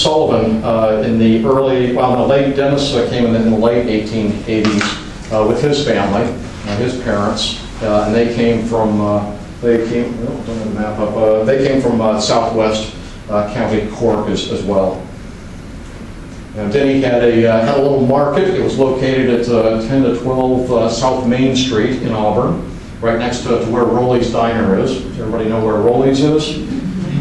Sullivan in the late, Dennis came in the late 1880s with his family, his parents, and they came from, don't have the map up, they came from Southwest County Cork as well. Denny had a little market. It was located at 10 to 12 South Main Street in Auburn, right next to where Rowley's Diner is. Does everybody know where Rowley's is?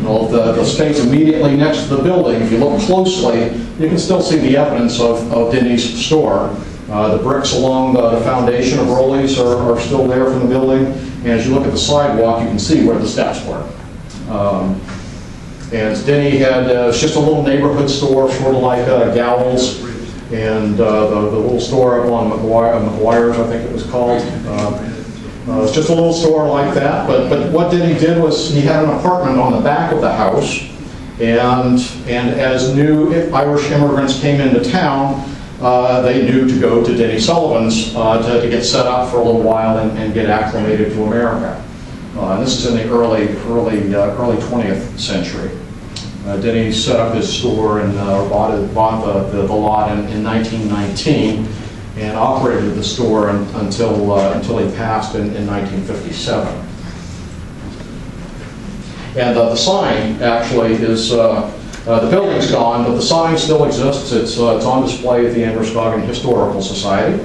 Well, the space immediately next to the building, if you look closely, you can still see the evidence of Denny's store. The bricks along the foundation of Rowley's are still there from the building, and as you look at the sidewalk, you can see where the steps were. And Denny had just a little neighborhood store, sort of like Gowell's, and the little store up on McGuire's, I think it was called. It's just a little store like that, but what Denny did was he had an apartment on the back of the house, and as new Irish immigrants came into town, they knew to go to Denny Sullivan's to get set up for a little while and get acclimated to America. And this is in the early 20th century. Denny set up his store and bought the lot in 1919 and operated the store until he passed in 1957. And the sign actually is, the building's gone, but the sign still exists. It's on display at the Androscoggin Historical Society.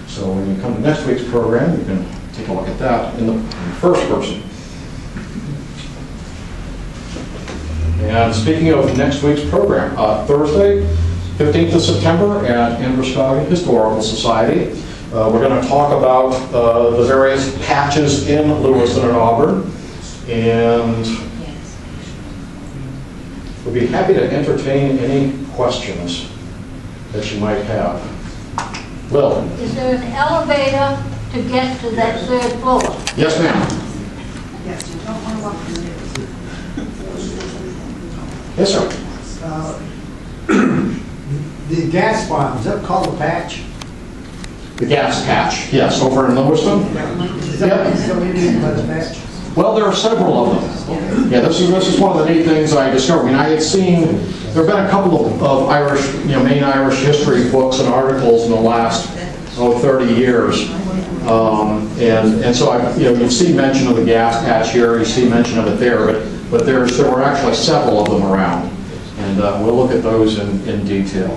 So when you come to next week's program, you can take a look at that in the first person. And speaking of next week's program, Thursday, 15th of September at Androscoggin Historical Society, we're going to talk about the various patches in Lewiston and Auburn, and we'll be happy to entertain any questions that you might have. Lil? Is there an elevator to get to that third floor? Yes, ma'am. Yes, you don't want to walk the stairs. Yes, sir. The gas farm, is that called a patch? The gas patch, yes, over in Lewiston. Is that still Indian by the patch? Well, there are several of them. Yeah, this is one of the neat things I discovered. I mean, I had seen, there have been a couple of Irish, main Irish history books and articles in the last, 30 years. And so, you see mention of the gas patch here, you see mention of it there, but there were actually several of them around. And we'll look at those in detail.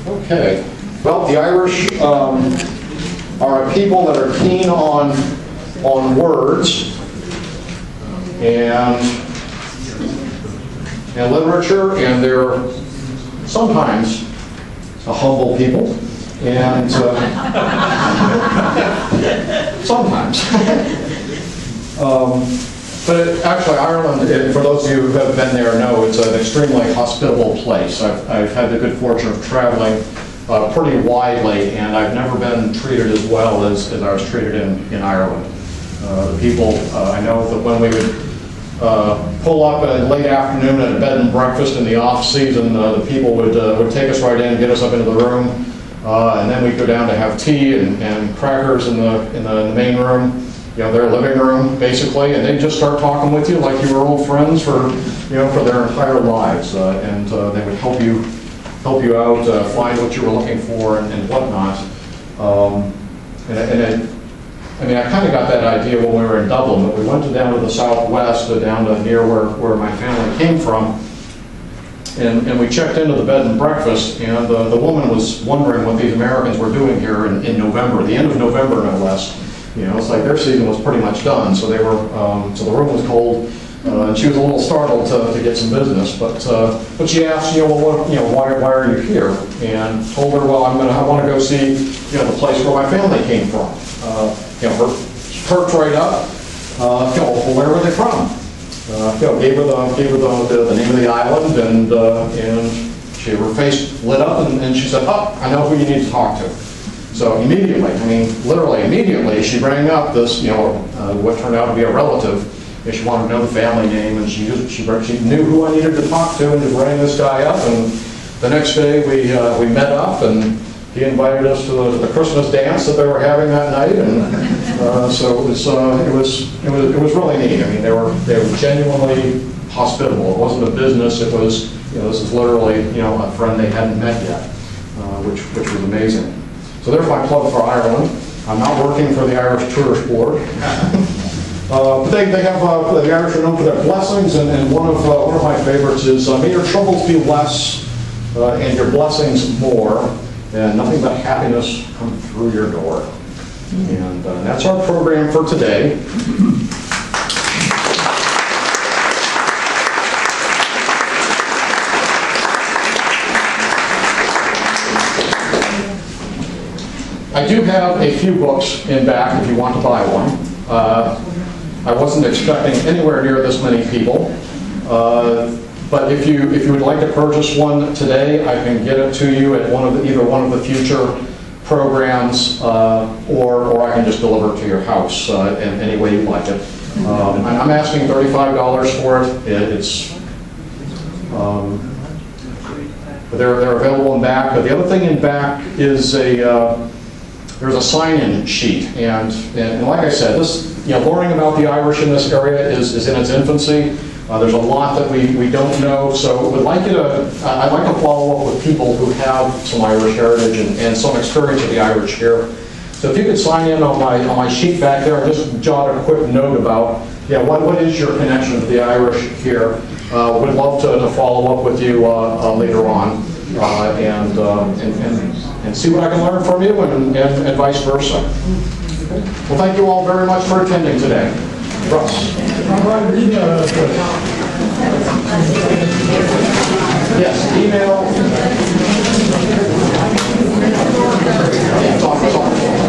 Okay. Well, the Irish are a people that are keen on words and literature, and they're sometimes a humble people, and sometimes. But actually, Ireland, for those of you who have been there, know it's an extremely hospitable place. I've had the good fortune of traveling pretty widely, and I've never been treated as well as I was treated in Ireland. The people, I know that when we would pull up at a late afternoon at a bed and breakfast in the off season, the people would take us right in and get us up into the room, and then we'd go down to have tea and crackers in the main room. Their living room, basically, and they just start talking with you like you were old friends for their entire lives, and they would help you out, find what you were looking for and whatnot. I kind of got that idea when we were in Dublin, but we went down to the southwest, down to near where my family came from, and we checked into the bed and breakfast, and the woman was wondering what these Americans were doing here in November, the end of November, no less. It's like their season was pretty much done, so they were. So the room was cold, and she was a little startled to get some business. But she asked, why are you here? And told her, well, I want to go see, the place where my family came from. She perked right up. Well, where were they from? Gave her the name of the island, and her face lit up, and she said, oh, I know who you need to talk to. So immediately, literally immediately, she rang up this, what turned out to be a relative. She wanted to know the family name, and she knew who I needed to talk to, and just rang this guy up. And the next day, we met up, and he invited us to the Christmas dance that they were having that night, and so it was really neat. I mean, they were genuinely hospitable. It wasn't a business. It was, this is literally, a friend they hadn't met yet, which was amazing. So there's my plug for Ireland. I'm not working for the Irish Tourist Board. But they have, the Irish are known for their blessings, and one of my favorites is, may your troubles be less and your blessings more, and nothing but happiness come through your door. And that's our program for today. I do have a few books in back if you want to buy one. I wasn't expecting anywhere near this many people. But if you would like to purchase one today, I can get it to you at either one of the future programs, or I can just deliver it to your house in any way you'd like it. I'm asking $35 for it. They're available in back. The other thing in back is there's a sign-in sheet, and like I said, this learning about the Irish in this area is in its infancy. There's a lot that we don't know, so I'd like to follow up with people who have some Irish heritage and some experience with the Irish here. So if you could sign in on my sheet back there and just jot a quick note about what is your connection to the Irish here. Would love to follow up with you later on and see what I can learn from you and vice versa. Well, thank you all very much for attending today. Russ. Yes, email. Yeah, talk.